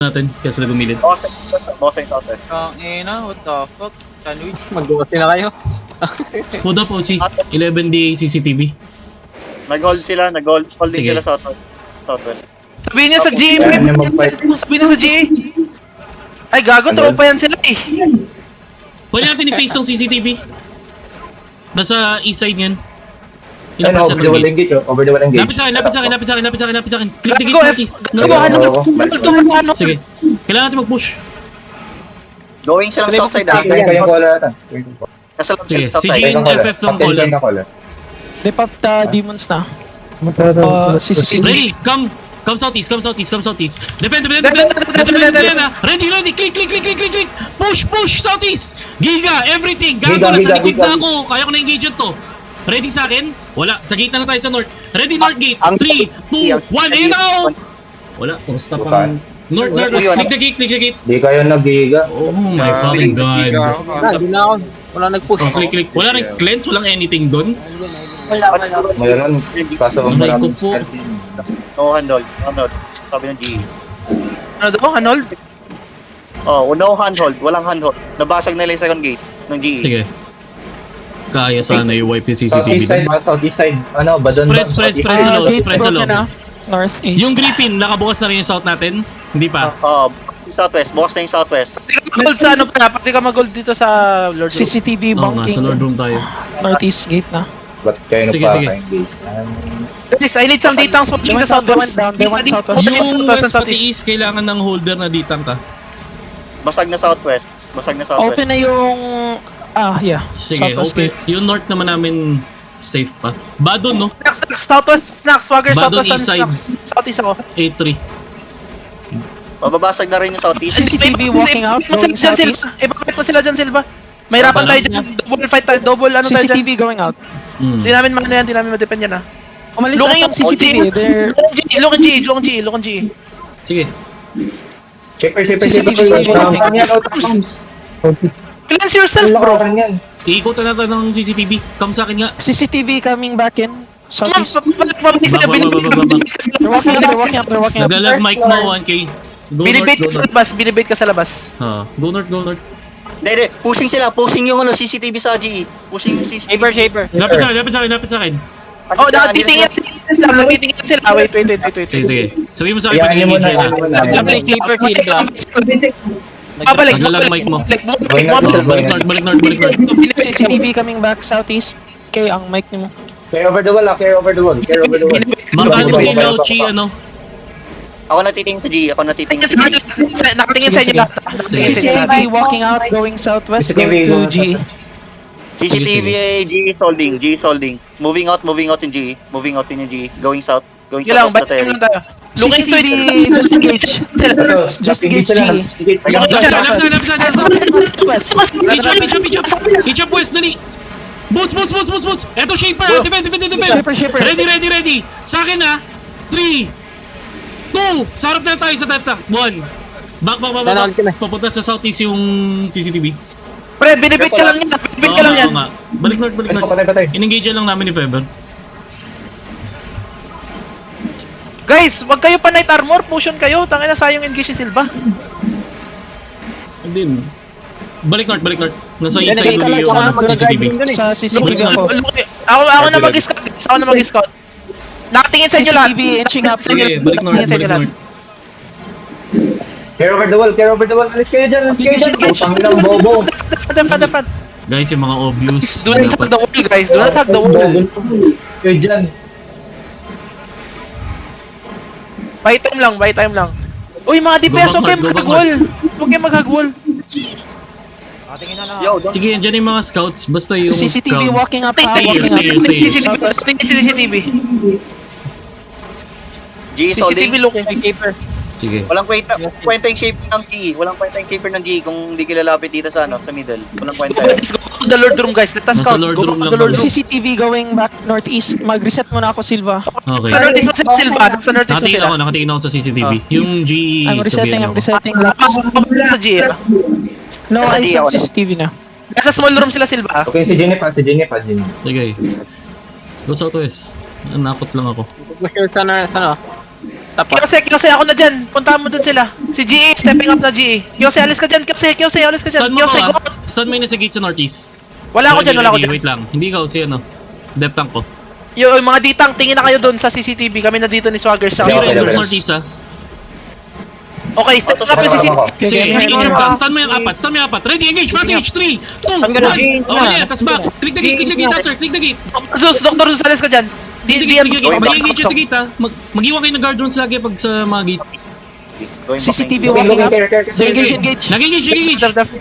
natin kasi sila gumilid. Boss yung southwest. Ang ina, what the fuck? Sandwich. Magbukas na kayo. Hold up, OC. 11 DA CCTV. Nag-hold sila, nag-hold din Sige. sila southwest. Sabihin niya sa GA, Kaya niya mag-fight. sabihin niya sa GA. Ay, gago, tropa yan sila eh. Pwede natin i-face tong CCTV. Nasa east side yan. Ayun, Inapansin over the ng wall gate. engage, oh. Over the wall engage. Lapit sa akin, lapit sa akin, lapit sa akin, lapit sa akin, lapit sa akin. Click the gate, Gago, please. gago, ano? Sige. Kailangan natin mag-push. Going silang south side ah. Kaya kayong call ata. Nasa lang Sige, sila south si side. Jin FF ng caller. They popped demons na. CCTV. Ready, come southeast, come southeast, come southeast. Defend, defend. Ready, click. Push, southeast. Giga, everything. Gago, nasa likod na ako. Kaya ko na engage yun to. Ready sa akin? Wala, sa gate na tayo sa north. Ready, north gate. 3, 2, 1, ayun na ako. Wala, pusta pa. North, click the gate. Di kayo nag-giga. Oh my fucking god. Hindi na ako. Wala nag-push. Oh, click. Wala rin cleanse, walang anything doon. Mayroon. Kaso ang Aray ko maraming po. No handhold. Sabi ng GE. Ano daw, Hanold? Oh, no handhold. Walang handhold. Nabasag nila yung second gate ng GE. Sige. Kaya sana i-wipe yung CCTV Southeast side, doon. southeast side. Ano, Badon. Spread sa loob, Gates spread sa loob. broken na. Northeast. Yung Griffin, nakabukas na rin yung south natin? Hindi pa. Southwest. Bukas na yung southwest. Mag-gold sa ano pa, pati ka mag-gold dito sa Lord Room. CCTV Oo nga, bunking. sa Lord Room tayo. Northeast gate na. Ba't kayo Sige, sige. nagpaka-engage? Guys, I need some ditang switching They sa went southwest. down, they went southwest. Yung west pati east, kailangan ng holder na ditang ka. Basag na southwest. Open na yung... yeah. Sige, Southwest open. gate. Yung north naman namin safe pa. Badon, no? Southwest, snacks, swagger, Badon southwest, east side. Southeast ako. 8-3. Mababasag na rin yung southeast. CCTV walking out, going southeast. Ipapit mo sila dyan, Silva. Mahirapan tayo dyan. Double fight tayo, double ano tayo dyan. CCTV going out. Mm. Di namin man yan, di namin ma-depend yan ah. Umalis na yung CCTV. They're... Look and G. Sige. Shaper. CCTV Yan, out. Cleanse yourself, bro. Yan. Iikutan natin ng CCTV. Come sa akin nga. CCTV coming back in. Ma'am, Southeast. mabilis sila, Bak. They're walking up. Nagalag mic mo, 1K. Go Binibait ka north, sa labas, binibait ka sa labas. Go north. Hindi. Pushing sila. Pushing yung CCTV sa GE. Pushing yung CCTV. Shaper. Lapit sa akin. Oh, nagtitingin sila. Wait. Sige. Sabihin mo sa akin pag Ayan, nag-engage na. Shaper sila. Babalik. Naglalag mic mo. Balik north. CCTV coming back southeast. Okay, ang mic niyo mo. Carry over the wall. Markahan mo si Lauchi, ano? Ako natitingin sa GE. Nakatingin sa inyo lahat. CCTV walking out, going southwest, going to G. CCTV GE holding. Moving out yung GE. Going south Ilang, of the ba't yun terrain. lang tayo? Looking to CCTV, just engage. Just engage G. Southwest. Hijab west, dali! Boots! Eto Shaper, defend! Shaper. Ready! Sa akin ha! 3, 2, sa harap na tayo sa left tank. 1. Back. Papunta sa southeast yung CCTV. Pre, binibit ka lang yan. Oo nga. Balik north. Patay. In-engage lang namin ni Feber. Guys, wag kayo pa night armor, potion kayo. Tangina sayang engage si Silva. Hindi. Balik north. Nasa east Sige, side kalag yung sa CCTV. Sa CCTV Balik ako. Ako na mag-scout. Nakatingin sa inyo lahat. CCTV inching up. Sige, balik north. Carry over the wall. Alis kayo dyan. Utang ng bobo. Dapat. Guys, yung mga obvious. Do not hug the wall, guys. Do not hug the wall. Kayo dyan. Buy time lang. Uy, mga DPS, Go okay, back, mag-hug-wall. Okay, mag-hug-wall. Yo, Sige, andyan yung mga scouts. Basta yung CCTV crowd. walking up. Stay here. CCTV. GE holding. CCTV looking. Sige. Walang kwenta yung shape ng GE. Kung hindi kilalapit dito sa middle. Walang kwenta yun. Let's go to the Lord Room, guys. Let us Nasa scout. Lord Go Room to lang the Lord kami. Room. CCTV going back northeast. Mag-reset muna ako, Silva. Okay. Sa northeast mo sila, Silva. Sa northeast mo sila. Nakatingin ako sa CCTV. Yung GE, I'm resetting laps. Sa G. No Nasa eyes G ako on na. CCTV na. Nasa small room sila, Silva. Okay, si Jennifer. Sige. Go southwest. Nakot lang ako. Share ka na, Tapos. Kyose, ako na dyan. Puntahan mo dun sila. Si GA, stepping up na GA. Kyose, alis ka dyan. Kyose, alis ka dyan. Stun mo ko Kyose, go. Stun mo yun sa gate sa northeast. Wala ako dyan, wala ako Ready, dyan. wait lang. Hindi ikaw, si ano. Depth tank ko. Yung mga ditang, tingin na kayo dun sa CCTV. Kami na dito ni Swaggers. Sige, Okay, rin, okay. northeast ha. Okay, step up yung CCTV. Sige, Okay, engage okay. ka. Stun mo yung apat, Ready, engage, fast engage, 3, 2, 1. Ang ganda. Okay, yeah, tas back. Click the gate, Asher, click the gate. Dr. Zeus, alis ka dyan. Click the gate, mag-engage yun sa gate ha. Mag-iwan kayo ng guard room sa pag sa mga gates. Going back CCTV in. walking up. Sige, sige. Engage. Nag-engage.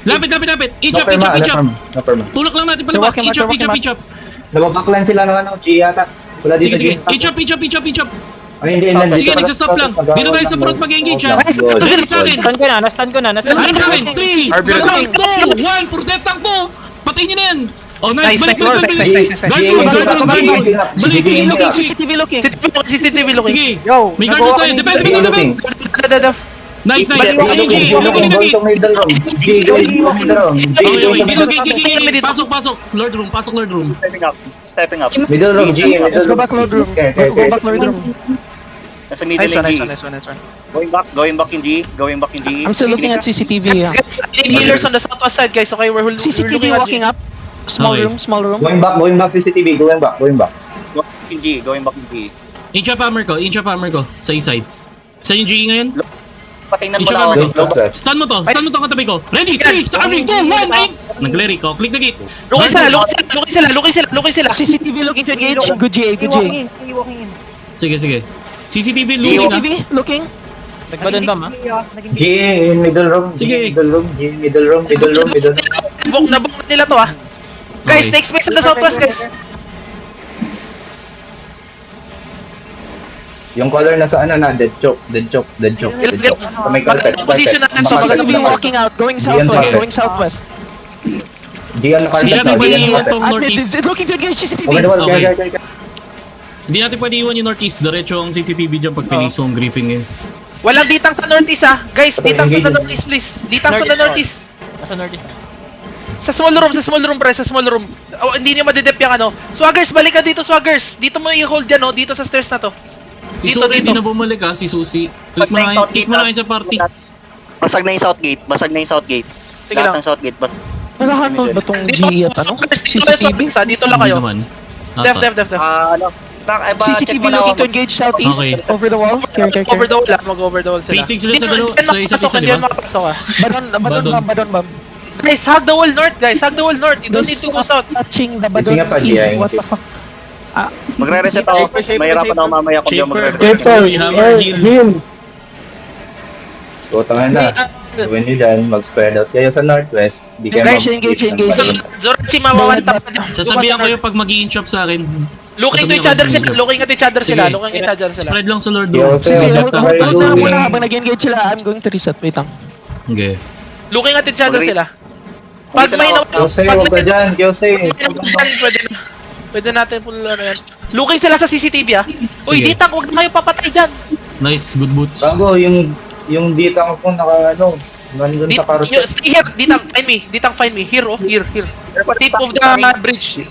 Lapit. Each up. Tulak lang natin palabas. Walking up, Each up. Nababaklan sila ng ano, G yata. Wala dito Sige. G. Each up. Ay, hindi. Sige, nagsastop lang. Dito tayo sa front mag-engage ha. Ready sa akin. Nastan ko na. Ano sa akin? 3, 2, 1. Protect tank to. Patayin niyo na yan. Oh, nice. Balik. Guard room. Balik. CCTV looking. CCTV looking. Sige. May guard room sa'yo. Defend. Nice. Sa'yo, G. Looking in the gate. Okay. Dito, gate. Pasok. Lord room. Stepping up. Middle room, G. Let's go back load room. Go back load room. Nasa middle yung G. Nice one. Going back in G. I'm still looking at CCTV. Yeah. Guys, I need healers on the southwest side, guys. Okay, we're looking CCTV at walking up. Small Okay. room. Going back CCTV, going back. Going back in G. Inch up hammer ko. Sa east side. Sa yung G ngayon? Patingnan mo Each na of ako. them. Stun mo to ang katabi ko. Ready, 3, 2, 1, 8. Nag-clear ko. Click the gate. Looking sila. CCTV looking to engage. Good GA. Sige. CCTV looking CCTV looking. Nagbadan ba, ma? G in middle room. Sige. Middle room. Nabok na nila to ah. Guys, Okay. next space on the southwest, guys. Yung color na sa ano na, dead choke. Sa may carpet. Position natin sa CCTV walking out. Going southwest. G on the Hindi natin carpet. pwede iwan tong northeast. Looking to engage CCTV. Over the wall. Okay. Hindi natin pwede iwan yung northeast. Diretso ang CCTV dyan pag piniso ang griffin ngayon. Walang ditang sa northeast ah. Guys, ditang sa northeast, please. Ditang sa northeast. Nasa northeast na. Sa small room, pre, sa small room. Oh, hindi niyo madedep yung ano. Swaggers, balik ka dito, Swaggers. Dito mo i-hold yan, oh, dito sa stairs na to. Si Dito, Suki dito. hindi na bumalik ha. Si Susi. Click mo na kayo sa party. Basag na yung Southgate. Sige lang. Lahat ng Southgate. Nakahandle ba tong GA at ano? Swaggers, dito kayo, CCTV? Swaggers, ah. Dito lang kayo. Hindi naman. Def. Check CCTV mo na looking to ako. engage southeast. Okay. Over the wall. Care. Over the wall, ah. Mag-over the wall sila. 3-6 sila sa dalawa. Sa isa't isa, di ba? Makapasok ah. Badon bomb. Guys, hug the wall north, guys. Hug the wall north. You don't need to go south. Touching the Kasi badon. nga pa, GA. What the fuck? Magre-reset ako. Mahirapan ako mamaya kung di ako Shaper. magre-reset. Hammer, heal. So, tangan na. Gawin nyo dyan, mag-spread out kayo sa northwest. Di kayo Guys, engage. Zorachi, mawawan tap na dyan. Sasabihan ko yung pag mag-i-inch up sa akin. Looking to each other sila. Looking at each other sila. Sige. Looking at each other sila. Spread lang sa Lord Yo, Room. sir. Sige, Left hold tank. Sorry, Tapos on sa muna akin. habang nag-engage sila. I'm going to reset. Wait lang. Okay. Looking at each other sila. Pag may Kyose, huwag ka dyan. Kyose. Pwede natin pull ano yan. Looking sila sa CCTV ah. Uy, Sige. ditang, huwag na kayo papatay dyan. Nice, good boots. Bago, yung dita ko po naka ano, nandun sa carousel. Stay here, ditang, find me. Here, oh, here. Tip of the bridge.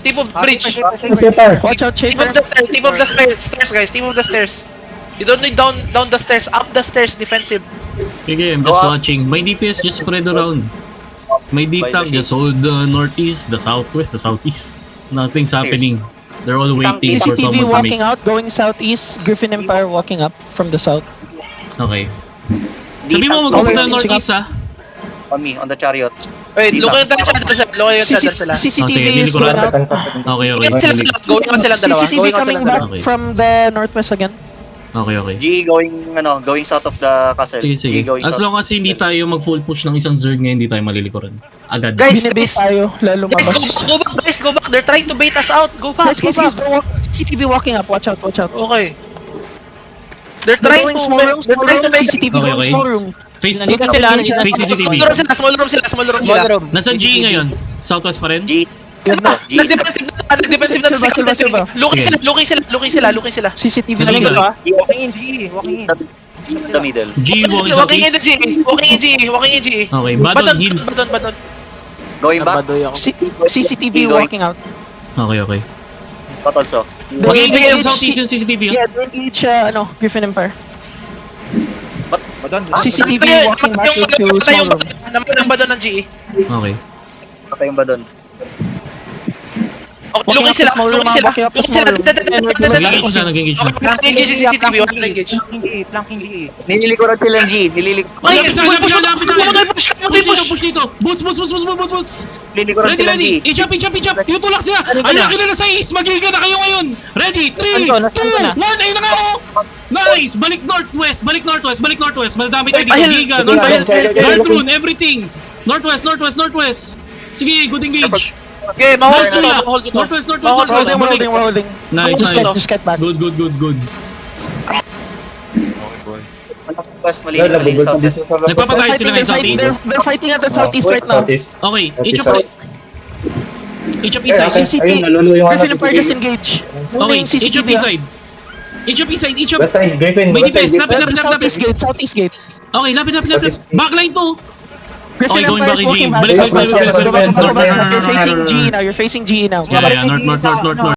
Watch out, Tip Shaper. of the stairs, guys. Tip of the stairs. You don't need down the stairs, up the stairs, defensive. Okay, I'm just watching. My DPS just spread around. My deep tank just hold the northeast, the southwest, the southeast. Nothing's happening. They're all waiting for CCTV someone to make. walking out, going southeast. Griffin Empire walking up from the south. Okay. Sabi mo magpupunta ng northeast ha? On me, on the chariot. Wait, Ditang. looking at each other sila. Looking at each other sila. CCTV sige, is lilikuran. going out. Okay. Going out sila, going out sila dalawa. CCTV Going out coming sila back dalawa. Okay. from the northwest again. Okay. G going south of the castle. Sige. G going As south. long as hindi tayo mag-full push ng isang Zerg ngayon, hindi tayo malilikuran. Agad. Guys, Binibase tayo, lalo Guys, mabas. go back. They're trying to bait us out. Go Guys, fast. CCTV walking up. Watch out. Okay. They're They're trying going to small room, make CCTV Okay, going okay. small room. Face Nandito sila, nandito face sila. CCTV. Small room sila. Small room. Nasaan G ngayon? Southwest pa rin? G. Yun na. Nag-defensive na Silva. Looking sila. CCTV Sa walking liga. up. The middle. G walking Walking in the southeast. G. Walking in G. Okay, Badon, heal. Badon. Going back. CCTV walking out. Okay. But also. Mag-i-engage sa southeast yung CCTV. Yeah, they engage, Griffin Empire. CCTV walking back into small room. Naman ba doon ng GE? Okay. Patay yung ba doon? Okay, Walking looking up sila, to small room, looking sila. walking up to Looking small sila. room. Nag-engage na, nag-engage na. Nag-engage yung CCTV, wala na-engage. Nililikuran sila ng G. Ay, Lapit sa, lapit sa, lapit sa. push ka, Push dito, push dito. Boots, boots, boots, boots, boots, boots. Nililikuran Ready, sila ng G. ready. I-jump, i-jump, i-jump. Tutulak sila. Ay, laki na sa is. Magiga na kayo ngayon. Ready? 3, 2, 1. Ayun na nga, oh. Nice. Balik northwest, balik northwest, balik northwest. Madami tayo dito. Ahil. Giga, Doon, northwest. ahil. Guard rune, everything. Northwest, northwest, northwest. Sige, good engage. Okay, ma-hold Nice, ko to, Tula. ma-hold ko to. Northwest, northwest, Ma-hold ko northwest. to. We're holding, we're holding. Nice, Just get- nice. just get back. Good, good, good, good. West, malinis, malinis southwest. Nagpapagayad sila ngayon southeast. They're fighting at the southeast right now. Southeast. Okay, each of each of Eh, east side. CCTV. ayun, naluluyo yung Griffin and Parr just CCTV. engage. Okay, Holding each of CCTV. east side. Each of east side, each of... Basta Griffin, May basta DPS, lapit, lapit, lapit, Southeast lapit. gate, southeast gate. Okay, lapit, lapit, lapit. Backline to. Griffin Okay, and going Parr back is in G. walking back. Balik, balik, balik, balik, balik, balik. You're facing GE now, you're facing GE now. Yeah, yeah, north, north, north, north, north.